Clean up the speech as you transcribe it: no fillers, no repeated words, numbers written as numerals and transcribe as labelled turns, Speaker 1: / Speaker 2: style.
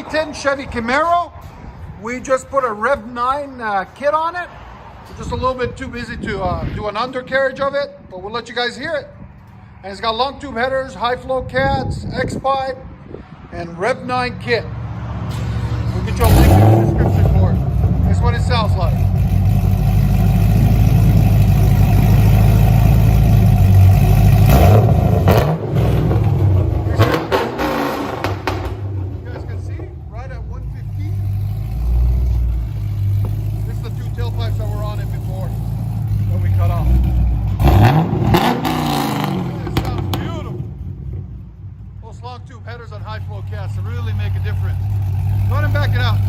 Speaker 1: 2010 Chevy Camaro. We just put a REV-9 kit on it. We're just a little bit too busy to do an undercarriage of it, but we'll let you guys hear it. And it's got long tube headers, high flow cats, X-pipe, and REV-9 kit. We'll get you a link in the description for it. That's what it sounds like. You guys can see right at 115. This is the two tailpipes that were on it before that we cut off. It sounds beautiful. Those long tube headers on high flow cats really make a difference. Go ahead and back it out.